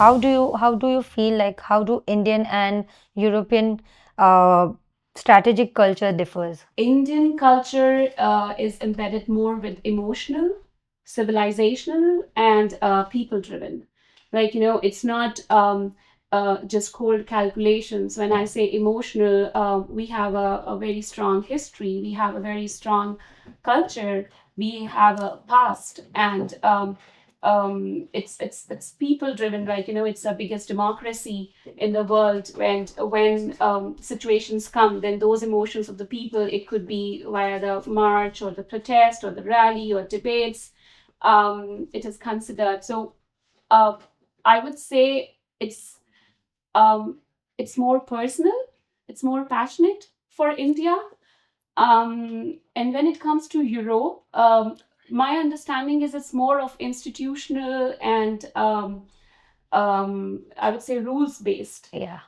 how do you feel like how do Indian and European uh, strategic culture differs? Indian culture is embedded more with emotional, civilizational, and people driven. Like, it's not just cold calculations. When I say emotional, we have a very strong history, we have a very strong culture, we have a past, and it's people driven. Like, it's the biggest democracy in the world. When situations come, then those emotions of the people, it could be via the march or the protest or the rally or debates, it is considered. So uh, I would say um, it's more personal, it's more passionate for India. And when it comes to Europe, my understanding is it's more of institutional and I would say rules based. Yeah.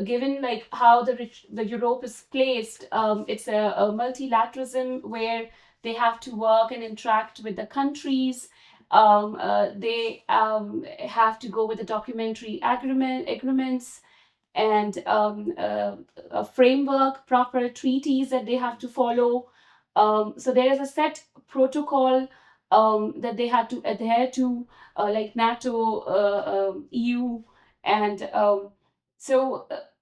Given like how the Europe is placed, it's a multilateralism where they have to work and interact with the countries. They have to go with the documentary agreements and a framework, proper treaties that they have to follow. So there is a set protocol that they have to adhere to, like NATO, EU, and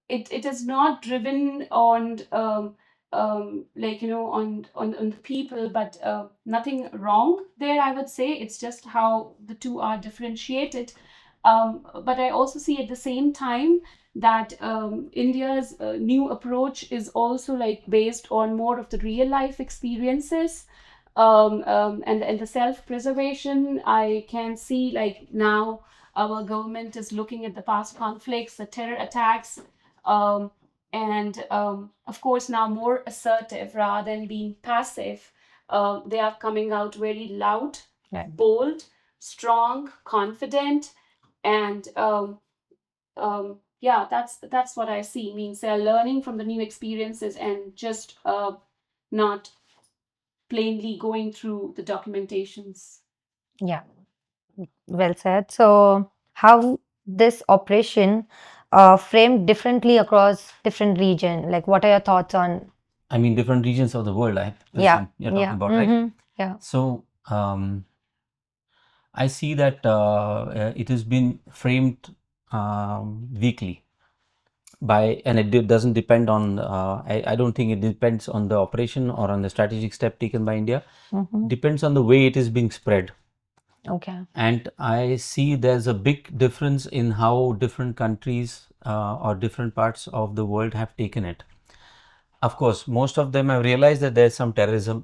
it is not driven on like on the people, but nothing wrong there. I would say it's just how the two are differentiated. But I also see at the same time that India's new approach is also like based on more of the real life experiences, and the self preservation. I can see like now our government is looking at the past conflicts, the terror attacks, and of course now more assertive rather than being passive. They are coming out very loud, Right. bold, strong, confident, and yeah, that's what I see. Means they're learning from the new experiences and just not plainly going through the documentations. Yeah. Well said. So, how this operation framed differently across different region? Like, what are your thoughts on? I mean, different regions of the world. Yeah, You're talking yeah, about, right? yeah, So I see that it has been framed weekly by, and it doesn't depend on. I don't think it depends on the operation or on the strategic step taken by India. Depends on the way it is being spread. Okay. And I see there's a big difference in how different countries or different parts of the world have taken it. Of course, most of them have realized that there's some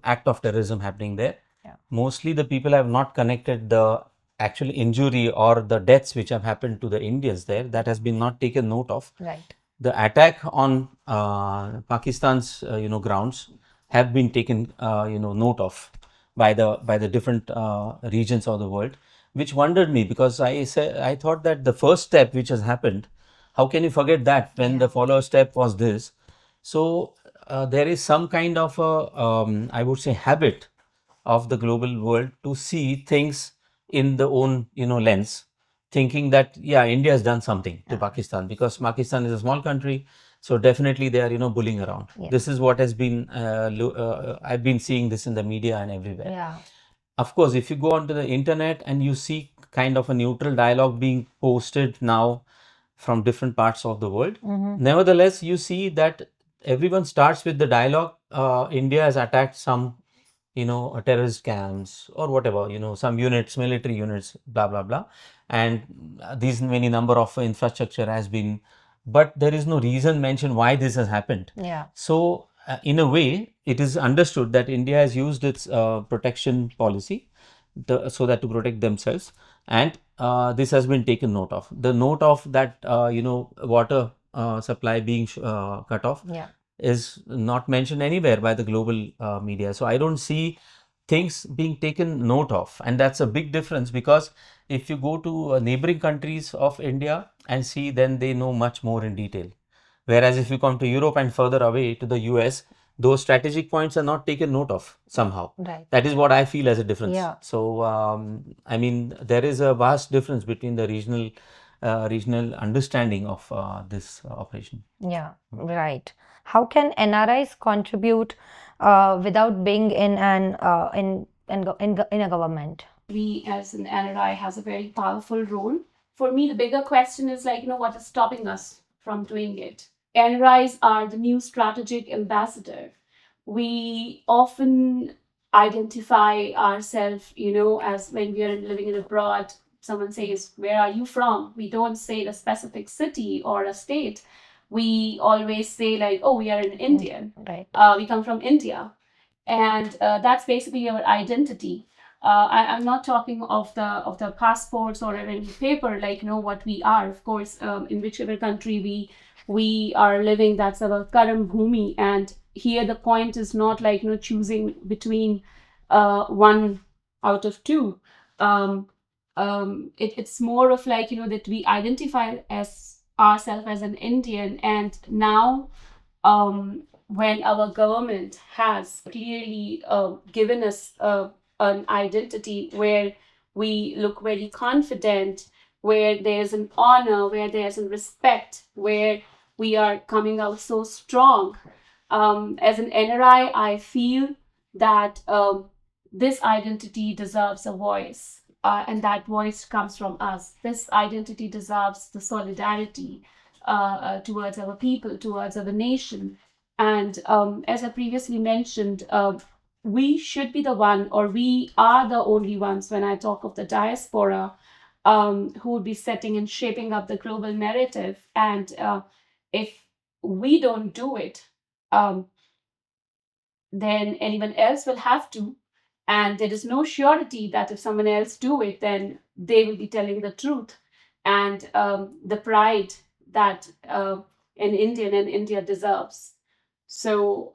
act of terrorism happening there. Yeah. Mostly the people have not connected the actual injury or the deaths which have happened to the Indians there. That has been not taken note of. Right. The attack on Pakistan's grounds have been taken note of by the different regions of the world, which wondered me, because I thought that the first step which has happened, how can you forget that when the follow step was this? So there is some kind of a I would say habit of the global world to see things in the own lens, thinking that India has done something to Pakistan, because Pakistan is a small country, so definitely they are bullying around. Yeah. This is what has been I've been seeing this in the media and everywhere. Yeah. Of course, if you go onto the internet and you see kind of a neutral dialogue being posted now from different parts of the world, nevertheless you see that everyone starts with the dialogue, India has attacked some terrorist camps or whatever, some units, military units, blah blah blah, and these many number of infrastructure has been, but there is no reason mentioned why this has happened. Yeah. So in a way it is understood that India has used its protection policy so that to protect themselves, and this has been taken note of. The note of that water supply being cut off, Yeah. is not mentioned anywhere by the global media. So I don't see things being taken note of, and that's a big difference, because if you go to neighboring countries of India and see, then they know much more in detail. Whereas if you come to Europe and further away to the US, those strategic points are not taken note of somehow. Right. That is what I feel as a difference. Yeah. So I mean, there is a vast difference between the regional regional understanding of this operation. Yeah, right. How can NRIs contribute without being in an in a government? We as an NRI has a very powerful role. For me, the bigger question is like, what is stopping us from doing it? NRIs are the new strategic ambassador. We often identify ourselves, as when we are living in abroad, someone says, "Where are you from?" We don't say the specific city or a state. We always say, like, "Oh, we are an Indian. Right. We come from India." And that's basically our identity. I'm not talking of the passports or any paper, like what we are. Of course, in whichever country we are living, that's our karam bhumi. And here the point is not like choosing between one out of two. It's more of like that we identify as ourselves as an Indian, and now when our government has clearly given us an identity where we look very confident, where there's an honor, where there's a respect, where we are coming out so strong. As an NRI, I feel that this identity deserves a voice, and that voice comes from us. This identity deserves the solidarity towards our people, towards our nation. And as I previously mentioned, we should be the one, or we are the only ones when I talk of the diaspora, who would be setting and shaping up the global narrative. And if we don't do it, then anyone else will have to. And there is no surety that if someone else do it, then they will be telling the truth. And the pride that an Indian and India deserves. So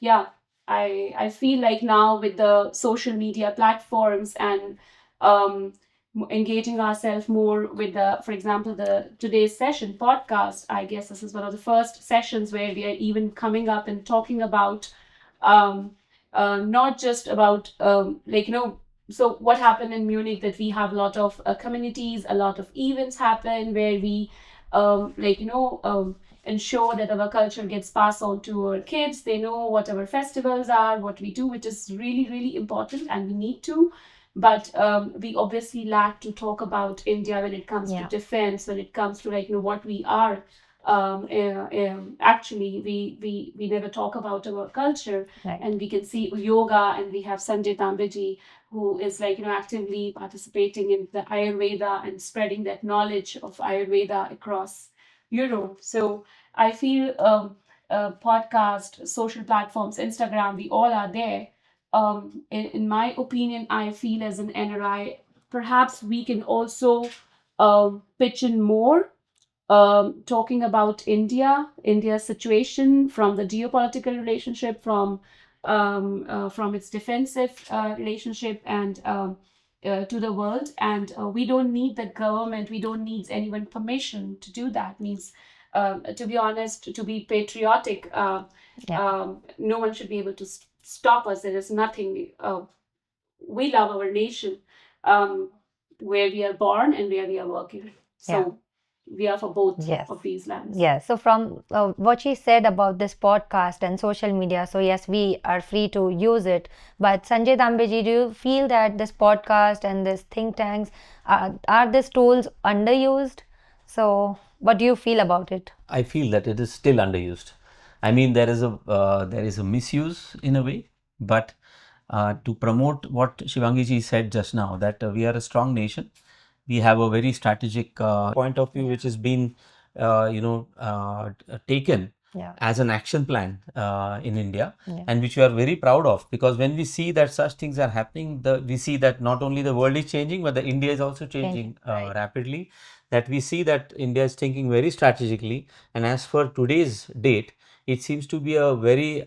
yeah, I feel like now with the social media platforms and um, engaging ourselves more with for example, the today's session podcast. I guess this is one of the first sessions where we are even coming up and talking about um, not just about So what happened in Munich, that we have a lot of communities, a lot of events happen where we ensure that our culture gets passed on to our kids. They know what our festivals are, what we do, which is really, really important, and we need to. But we obviously lack to talk about India when it comes to defense, when it comes to what we are. Actually, we never talk about our culture, Right. and we can see yoga, and we have Sanjay Tambe, who is actively participating in the Ayurveda and spreading that knowledge of Ayurveda across Europe. So I feel podcast, social platforms, Instagram, we all are there. In my opinion, I feel as an NRI, perhaps we can also pitch in more, talking about India's situation, from the geopolitical relationship, from its defensive relationship, and to the world. And we don't need the government, we don't need anyone permission to do that. Means, to be honest, to be patriotic, no one should be able to stop us. There is nothing. We love our nation, where we are born and where we are working. So we are for both of these lands. Yes. So from what she said about this podcast and social media, so yes, we are free to use it. But Sanjay Dambeji, do you feel that this podcast and this think tanks, are these tools underused? So what do you feel about it? I feel that it is still underused. I mean, there is a misuse in a way, but to promote what Shiwangi ji said just now, that we are a strong nation. We have a very strategic point of view, which has been taken as an action plan in India, and which we are very proud of, because when we see that such things are happening, we see that not only the world is changing, but the India is also changing rapidly. That we see that India is thinking very strategically, and as for today's date, it seems to be a very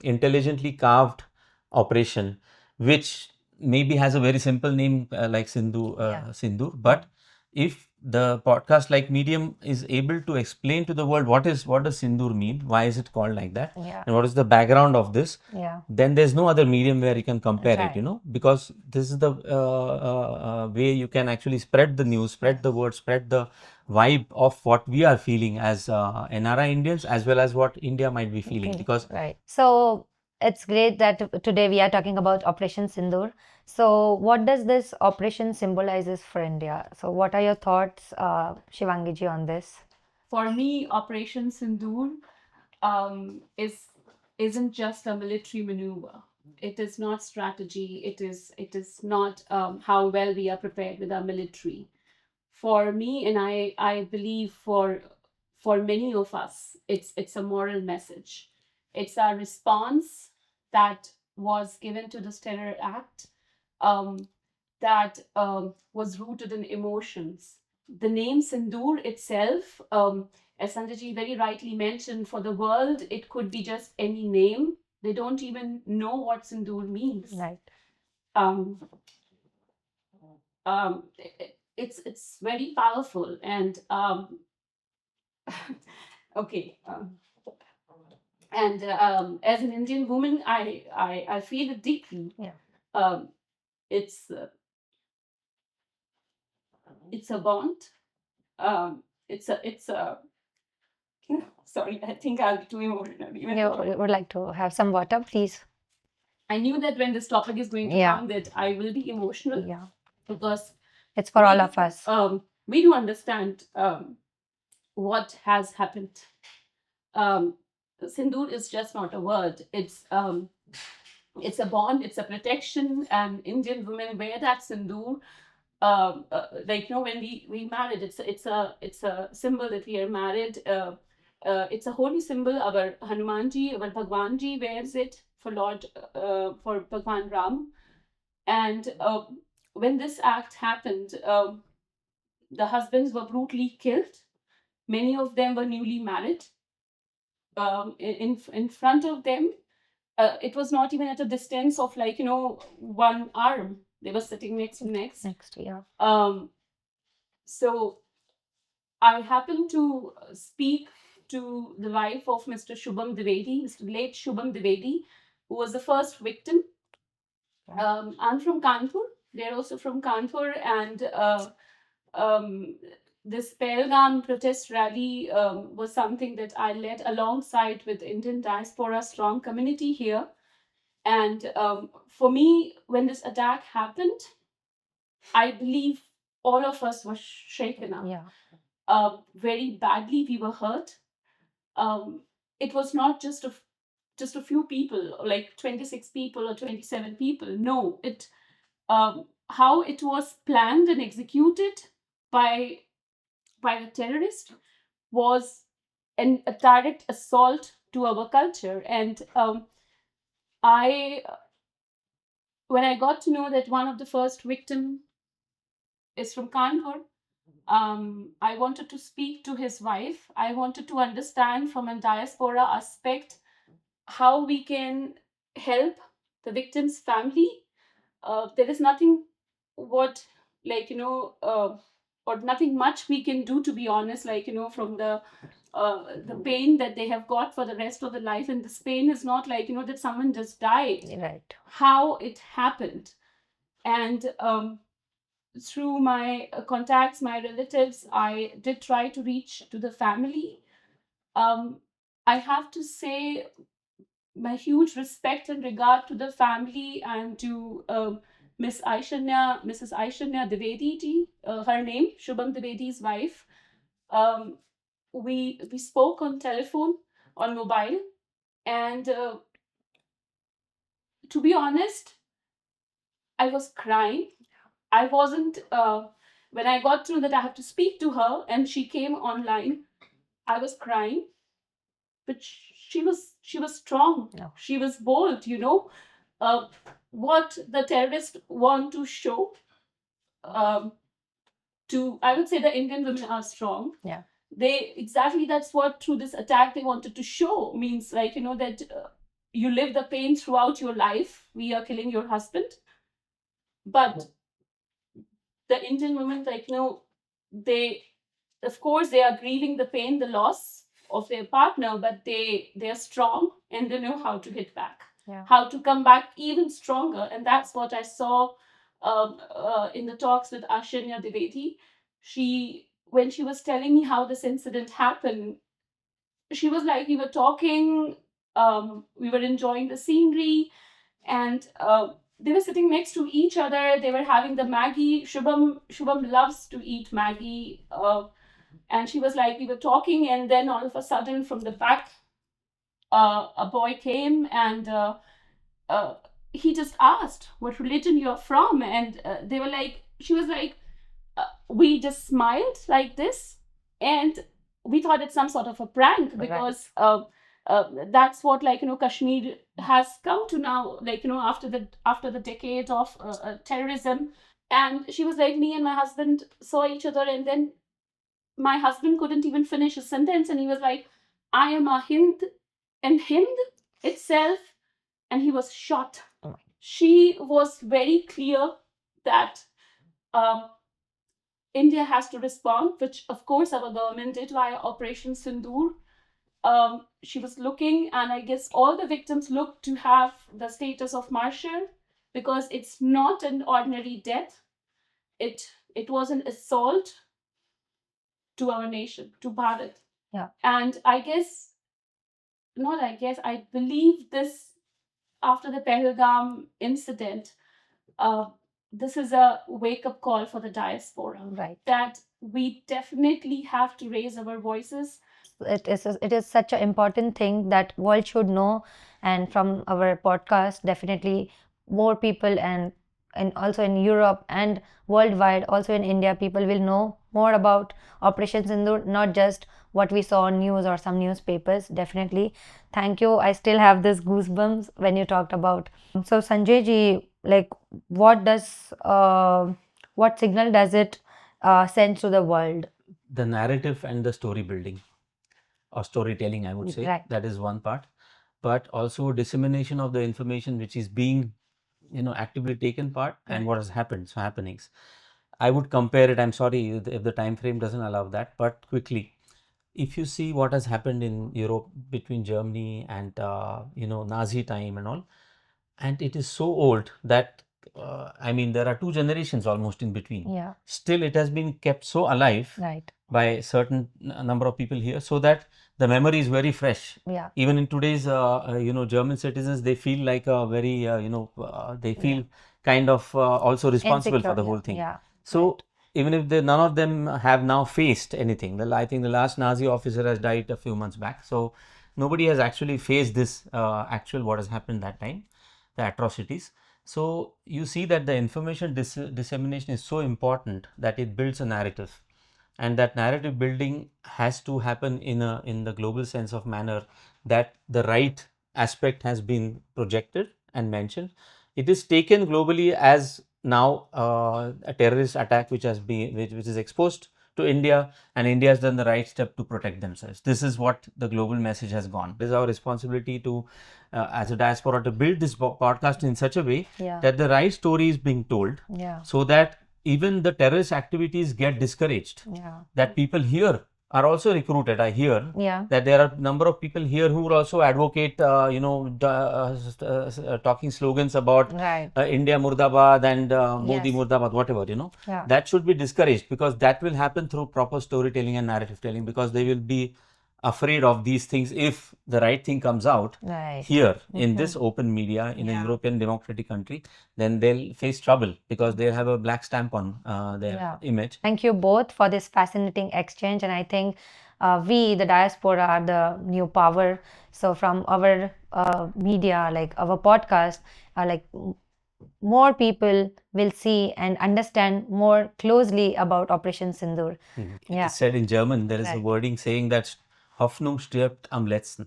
intelligently carved operation, which maybe has a very simple name like Sindoor, but if the podcast like medium is able to explain to the world what does Sindoor mean, why is it called like that, Yeah. and what is the background of this, Yeah. then there's no other medium where you can compare it, Right. because this is the way you can actually spread the news, spread the word, spread the vibe of what we are feeling as NRI Indians, as well as what India might be feeling, because Right. So it's great that today we are talking about Operation Sindoor. So what does this operation symbolizes for India? So what are your thoughts, Shiwangi ji, on this? For me, Operation Sindoor isn't just a military maneuver. It is not strategy. It is not how well we are prepared with our military. For me, and I believe for many of us, it's a moral message. It's a response that was given to this terror act, um, that was rooted in emotions. The name Sindoor itself, as Sanjay very rightly mentioned, for the world, it could be just any name. They don't even know what Sindoor means. Right. Um, it's very powerful, and okay. And as an Indian woman, I feel it deeply. Yeah. Um, it's a bond. It's a sorry, I think I'll be too emotional. Even You though would like to have some water, please? I knew that when this topic is going to Yeah. come, that I will be emotional, Yeah. because It's for all of us. we do understand what has happened. Sindoor is just not a word. It's a bond. It's a protection. And Indian women wear that sindoor. When we married, it's a symbol that we are married. It's a holy symbol. Our Hanumanji, our Bhagwanji wears it for Bhagwan Ram. And when this act happened, the husbands were brutally killed. Many of them were newly married. In front of them, it was not even at a distance of one arm. They were sitting next to next. Yeah. So I happened to speak to the wife of Mr. Shubham Dwivedi, Mr. late Shubham Dwivedi, who was the first victim. I'm from Kanpur. They're also from Kanpur, and this Pahalgam protest rally was something that I led alongside with Indian diaspora strong community here. And for me, when this attack happened, I believe all of us were shaken up. Yeah. Very badly, we were hurt. It was not just a few people, like 26 people or 27 people. No, how it was planned and executed by the terrorist was a direct assault to our culture. And I when I got to know that one of the first victim is from Kanpur, I wanted to speak to his wife. I wanted to understand from a diaspora aspect how we can help the victim's family. There is nothing what or nothing much we can do, to be honest, from the pain that they have got for the rest of the life. And this pain is not that someone just died. Right. How it happened. And through my contacts, my relatives, I did try to reach to the family. I have to say my huge respect and regard to the family and to Mrs. Aishanya Dwivedi ji, her name, Shubham Dwivedi's wife. We spoke on telephone, on mobile, and to be honest, I was crying. I wasn't. When I got through that I have to speak to her, and she came online, I was crying. But she was strong. No. She was bold. What the terrorists want to show. I would say the Indian women are strong. Yeah. That's what through this attack they wanted to show, means that you live the pain throughout your life. We are killing your husband, but the Indian women they, of course, they are grieving the pain, the loss of their partner, but they are strong and they know how to hit back, how to come back even stronger. And that's what I saw in the talks with Ashanya Dwivedi. When she was telling me how this incident happened, she was like, we were talking, we were enjoying the scenery, and they were sitting next to each other. They were having the Maggie. Shubham loves to eat Maggie, and she was like, we were talking, and then all of a sudden, from the back, a boy came, and uh, he just asked what religion you're from, and they were like, she was like, we just smiled like this, and we thought it's some sort of a prank, because that's what, like, Kashmir has come to now, like, after the decade of terrorism. And she was like, me and my husband saw each other, and then my husband couldn't even finish a sentence, and he was like, I am a Hind, and Hind itself, and he was shot. She was very clear that India has to respond, which of course our government did via Operation Sindoor. She was looking, and I guess all the victims looked to have the status of martyr, because it's not an ordinary death. It was an assault to our nation, to Bharat. And I believe this, after the Pahalgam incident, this is a wake-up call for the diaspora, that we definitely have to raise our voices. It is such an important thing that world should know, and from our podcast, definitely more people, and also in Europe and worldwide, also in India, people will know more about Operation Sindoor, not just what we saw on news or some newspapers. Definitely, thank you. I still have this goosebumps when you talked about. So Sanjay ji, like, what signal does it send to the world? The narrative and the story building or storytelling, I would say, that is one part, but also dissemination of the information which is being, actively taken part, and what has happened, so happenings. I would compare it, I'm sorry if the time frame doesn't allow that, but quickly, if you see what has happened in Europe between Germany and Nazi time and all, and it is so old that I mean, there are two generations almost in between. Still, it has been kept so alive by a certain number of people here, so that the memory is very fresh. Even in today's, German citizens, they feel like a very, they feel kind of also responsible for the whole thing. So even if none of them have now faced anything, I think the last Nazi officer has died a few months back. So nobody has actually faced this actual what has happened that time, the atrocities. So you see that the information dissemination is so important that it builds a narrative, and that narrative building has to happen in the global sense of manner, that the right aspect has been projected and mentioned. It is taken globally as now a terrorist attack which is exposed to India, and India has done the right step to protect themselves. This is what the global message has gone. It is our responsibility to, as a diaspora, to build this podcast in such a way that the right story is being told, so that even the terrorist activities get discouraged. That people here are also recruited. I hear that there are a number of people here who will also advocate, talking slogans about India Murdabad and Modi Murdabad, whatever, that should be discouraged, because that will happen through proper storytelling and narrative telling, because they will be afraid of these things. If the right thing comes out here in this open media in a European democratic country, then they'll face trouble, because they'll have a black stamp on their image. Thank you both for this fascinating exchange, and I think we, the diaspora, are the new power. So from our media, like our podcast, like more people will see and understand more closely about Operation Sindoor. It's said in German, there is a wording saying that Hoffnung stirbt am letzten,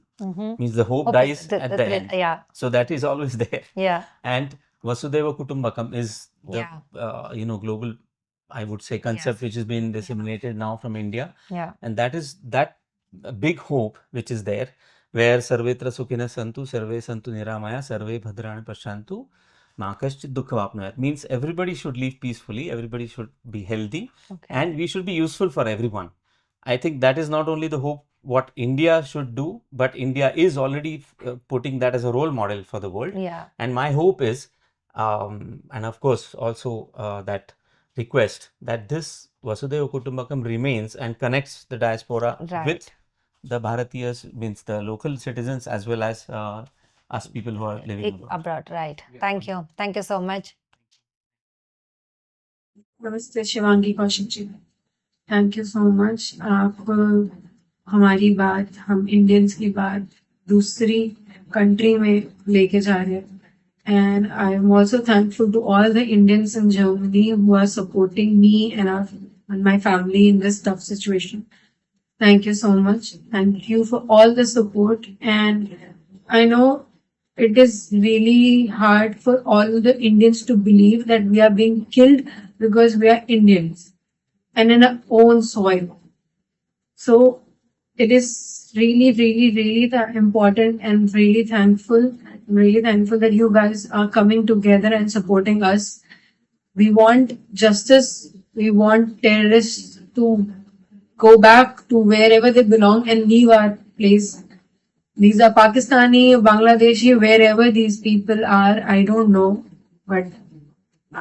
means the hope dies at the end. So that is always there. And Vasudhaiva Kutumbakam is the global, I would say, concept which has been disseminated now from India. And that is that big hope which is there, where Sarvetra Sukhina Santu, Sarve Santu Niramaya, Sarve Bhadrani Pashantu, Na kaschit dukha vapnoyat means everybody should live peacefully, everybody should be healthy, Okay. and we should be useful for everyone. I think that is not only the hope what India should do, but India is already putting that as a role model for the world. Yeah. And my hope is, and of course also that request that this Vasudhaiva Kutumbakam remains and connects the diaspora Right. with the Bharatiyas, means the local citizens, as well as us people who are living abroad. Abroad, right. Thank you. Thank you so much. नमस्ते Shivangi Kaushik ji, thank you so much. आप हमारी बात, हम Indians की बात दूसरी country में लेके जा रहे हैं, and I am also thankful to all the Indians in Germany who are supporting me and my family in this tough situation. Thank you so much. Thank you for all the support. And I know it is really hard for all the Indians to believe that we are being killed because we are Indians and in our own soil. So it is really, really, really important and really thankful. I'm really thankful that you guys are coming together and supporting us. We want justice. We want terrorists to go back to wherever they belong and leave our place. These are Pakistani, Bangladeshi, wherever these people are, I don't know. But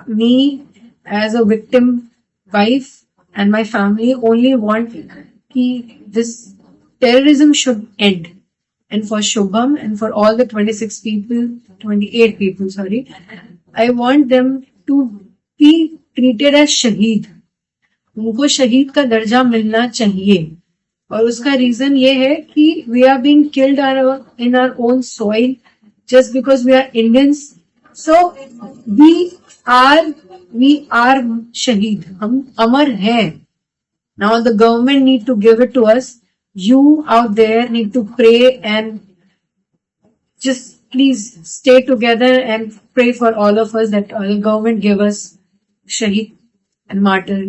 me, as a victim wife and my family, only want that this terrorism should end. And for Shubham and for all the 26 people, 28 people, sorry, I want them to be treated as shaheed. उनको शहीद का दर्जा मिलना चाहिए, और उसका reason ये है कि we are being killed in our own soil just because we are Indians. So we are शहीद, हम अमर हैं. Now the government need to give it to us. You out there need to pray and just please stay together and pray for all of us that the government give us shaheed and martyr